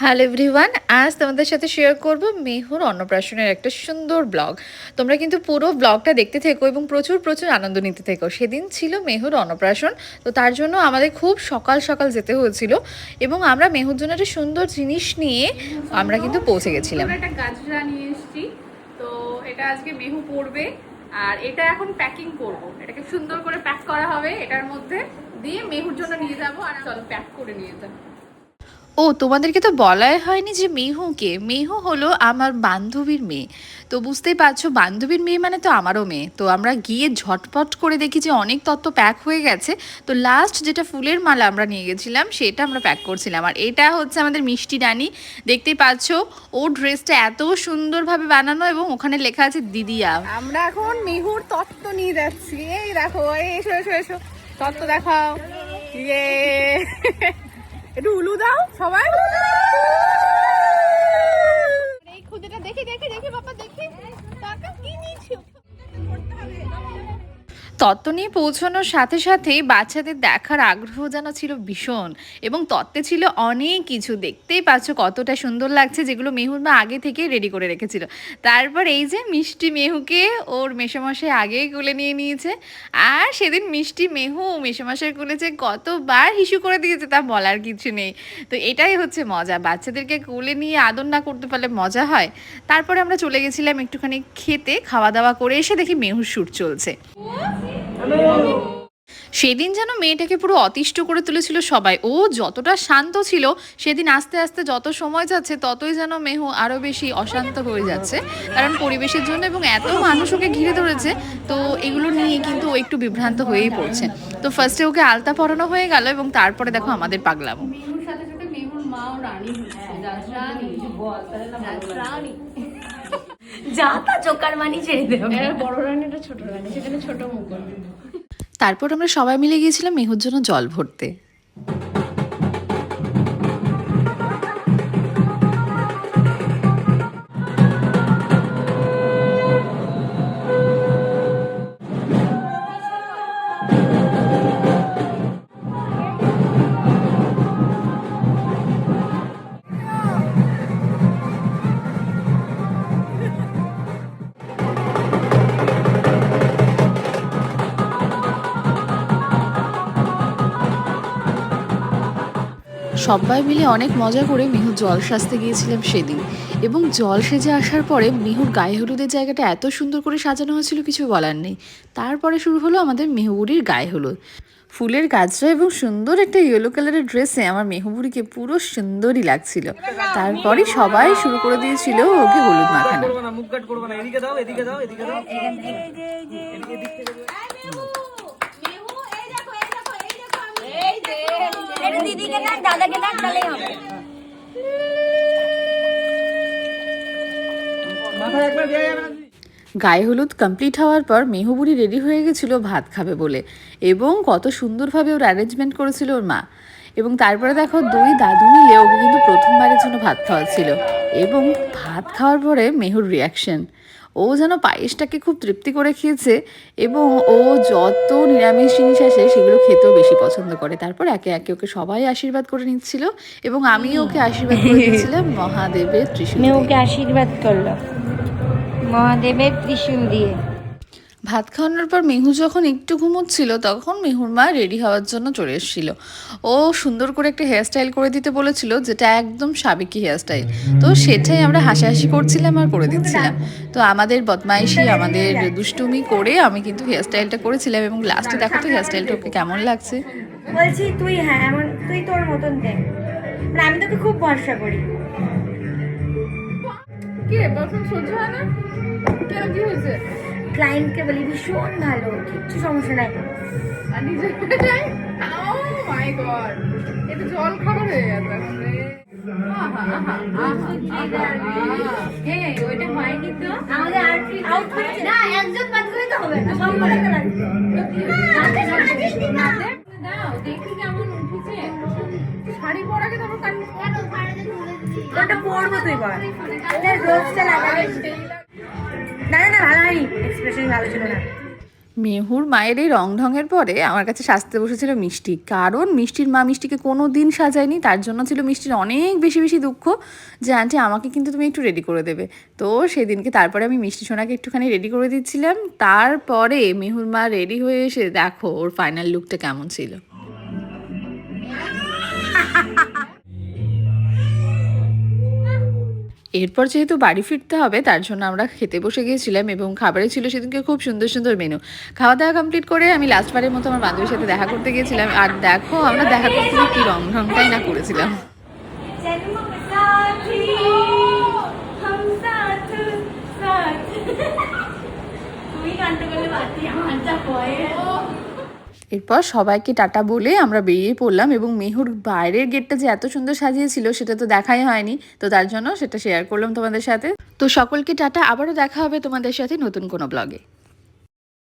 Hello everyone, আজ তোমাদের সাথে শেয়ার করব মেহুর অন্নপ্রাশনের একটা সুন্দর ব্লগ। তোমরা কিন্তু পুরো ব্লগটা দেখতে থেকো এবং প্রচুর প্রচুর আনন্দ নিতে থেকো। সেদিন ছিল মেহুর অন্নপ্রাশন, তো তার জন্য আমাদের খুব সকাল সকাল যেতে হয়েছিল এবং আমরা মেহুর জন্য একটা সুন্দর জিনিস নিয়ে আমরা কিন্তু পৌঁছে গেছিলাম। একটা গাজরা নিয়ে এসেছি, তো এটা আজকে মেহু পরবে আর এটা এখন প্যাকিং করব। এটাকে সুন্দর করে প্যাক করা হবে, এটার মধ্যে দিয়ে মেহুর জন্য নিয়ে যাব। আর চলো প্যাক করে নিয়ে যাবো। ও, তোমাদেরকে তো বলাই হয়নি যে মেহুকে। মেহু হলো আমার বান্ধবীর মেয়ে, তো বুঝতেই পারছো বান্ধবীর মেয়ে মানে তো আমারও মেয়ে। তো আমরা গিয়ে ঝটপট করে দেখি যে অনেক তত্ত্ব প্যাক হয়ে গেছে। তো লাস্ট যেটা ফুলের মালা আমরা নিয়ে গেছিলাম সেটা আমরা প্যাক করছিলাম। আর এটা হচ্ছে আমাদের মিষ্টি রানী, দেখতেই পাচ্ছ। ও ড্রেসটা এত সুন্দরভাবে বানানো এবং ওখানে লেখা আছে দিদিয়া। আমরা এখন মেহুর তত্ত্ব নিয়ে যাচ্ছি। এই দেখো, এসো এসো এসো, তত্ত্ব দেখাও। ইয়ে একটু উলু দাও সবাই। এই খুদেটা দেখি দেখি দেখি বাবা, দেখি টাকা কি নিয়েছো। তত্ত্ব নিয়ে পৌঁছানোর সাথে সাথেই বাচ্চাদের দেখার আগ্রহ যেন ছিল ভীষণ, এবং তত্ত্বে ছিল অনেক কিছু। দেখতেই পাচ্ছ কতটা সুন্দর লাগছে, যেগুলো মেহুর মা আগে থেকেই রেডি করে রেখেছিল। তারপর এই যে মিষ্টি মেহুকে ওর মেসোমশাই আগেই কোলে নিয়ে নিয়েছে। আর সেদিন মিষ্টি মেহু মেসোমশাই কোলেছে কতবার হিসু করে দিয়েছে তা বলার কিছু নেই। তো এটাই হচ্ছে মজা, বাচ্চাদেরকে কোলে নিয়ে আদর না করতে পারলে মজা হয়। তারপরে আমরা চলে গেছিলাম একটুখানি খেতে, খাওয়া দাওয়া করে এসে দেখি মেহুর শ্যুট চলছে। সেদিন যেন মেয়েটাকে পুরো অতিষ্ঠ করে তুলেছিল সবাই। ও যতটা শান্ত ছিল, সেদিন আস্তে আস্তে যত সময় যাচ্ছে ততই যেন মেহু আরও বেশি অশান্ত হয়ে যাচ্ছে, কারণ পরিবেশের জন্য এবং এত মানুষ ওকে ঘিরে ধরেছে। তো এগুলো নিয়ে কিন্তু ও একটু বিভ্রান্ত হয়েই পড়ছে। তো ফার্স্টে ওকে আলতা পরানো হয়ে গেল এবং তারপরে দেখো আমাদের পাগলামো। মেহুর সাথে সাথে মেহুর মাও রানী হচ্ছে, রাজরানী। যা তা জোকার মানি ছেড়ে দেবে। বড় রানী, এটা ছোট রানী, সেখানে ছোট মুকুল। তারপর আমরা সবাই মিলে গিয়েছিলাম মেহুর জন্য জল ভরতে। সবাই মিলে অনেক মজা করে মিহুর জল সাজতে গিয়েছিলাম সেদিন। এবং জল সেজে আসার পরে মিহুর গায়ে হলুদের জায়গাটা এত সুন্দর করে সাজানো হয়েছিল, কিছু বলার নেই। তারপরে শুরু হলো আমাদের মেহুবুড়ির গায়ে হলুদ। ফুলের গাজরা এবং সুন্দর একটা ইয়েলো কালারের ড্রেসে আমার মেহুবুড়িকে পুরো সুন্দরই লাগছিল। তারপরে সবাই শুরু করে দিয়েছিল ওকে হলুদ মাখানো। দিদিকে ডাক, দাদাকে ডাক, তাহলেই হবে। গায়ে হলুদ কমপ্লিট হওয়ার পর মেহুবুড়ি রেডি হয়ে গেছিলো ভাত খাবে বলে, এবং কত সুন্দরভাবে ওর অ্যারেঞ্জমেন্ট করেছিল ওর মা। এবং তারপরে দেখো দুই দাদু মিলে ওকে কিন্তু প্রথমবারের জন্য ভাত খাওয়াচ্ছিল। এবং ভাত খাওয়ার পরে মেহুর রিয়াকশন, ও যেন পায়েসটাকে খুব তৃপ্তি করে খেয়েছে এবং ও যত নিরামিষ জিনিস আসে সেগুলো খেতেও বেশি পছন্দ করে। তারপর একে একে ওকে সবাই আশীর্বাদ করে নিচ্ছিল এবং আমিও ওকে আশীর্বাদ করে দিচ্ছিলাম মহাদেবের ত্রিশূল দিয়ে। ওকে আশীর্বাদ করলো মহাদেবের ত্রিশূল দিয়ে। ভাত খাওয়ানোর পর মেহু যখন একটু ঘুমোচ্ছিল তখন মেহুর মা রেডি হওয়ার জন্য চলে এসেছিল। ও সুন্দর করে একটা হেয়ারস্টাইল করে দিতে বলেছিল, যেটা একদম সাবেকি হেয়ারস্টাইল। তো সেটাই আমরা হাসাহাসি করছিলাম আর করে দিচ্ছিলাম। তো আমাদের বদমাইশি, আমাদের দুষ্টুমি করে আমি কিন্তু হেয়ারস্টাইলটা করেছিলাম এবং লাস্টে দেখো তো হেয়ারস্টাইলটা ওকে কেমন লাগছে। বলছি তুই, হ্যাঁ এমন তুই তোর মতন দে, মানে আমি তোকে খুব ভরসা করি। কি রে, বয়ফ্রেন্ড সহ্য হয় না? কেন, কি হয়েছে? ক্লায়েন্টকে বলি ভীষণ ভালো, কিচ্ছু সমস্যা নাই। আর নিজে যাই। ও মাই গড, এটা জল খাবার হয়ে গেছে। হ্যাঁ ওইটা হয়নি তো আমাদের আউট হচ্ছে না, একজন বাদ করে তো হবে না, সব করে লাগবে। দাও দেখি কেমন উঠেছে। শাড়ি পরাকে তারপর ওটা পরবো তুই বল, রোজটা লাগাবে। না না না, ভালো হয়নি, এক্সপ্রেশন ভালো ছিল না। মেহুর মায়ের এই রং ঢঙের পরে আমার কাছে সাজতে বসেছিল মিষ্টি, কারণ মিষ্টির মা মিষ্টিকে কোনো দিন সাজায়নি। তার জন্য ছিল মিষ্টির অনেক বেশি বেশি দুঃখ যে আন্টি আমাকে কিন্তু তুমি একটু রেডি করে দেবে। তো সেদিনকে তারপরে আমি মিষ্টি সোনাকে একটুখানি রেডি করে দিচ্ছিলাম। তারপরে মেহুর মা রেডি হয়ে এসে দেখো ওর ফাইনাল লুকটা কেমন ছিল। এরপর যেহেতু বাড়ি ফিরতে হবে তার জন্য আমরা খেতে বসে গিয়েছিলাম এবং খাবারে ছিল সেদিনকে খুব সুন্দর সুন্দর মেনু। খাওয়া দাওয়া কমপ্লিট করে আমি লাস্টবারের মতো আমার বান্ধবীর সাথে দেখা করতে গিয়েছিলাম। আর দেখো আমরা দেখা করতে গিয়ে কী রং ঢংটাই না করেছিলাম। जन्म साथी हम साथ साथ তুমি গানটা বলে বাতি আমার যা ভয়। এরপর সবাইকে টাটা বলে আমরা বেরিয়ে পড়লাম এবং মেহুর বাইরের গেটটা যে এত সুন্দর সাজিয়েছিল সেটা তো দেখাই হয়নি, তো তার জন্য সেটা শেয়ার করলাম তোমাদের সাথে। তো সকলকে টাটা, আবারও দেখা হবে তোমাদের সাথে নতুন কোনো ব্লগে।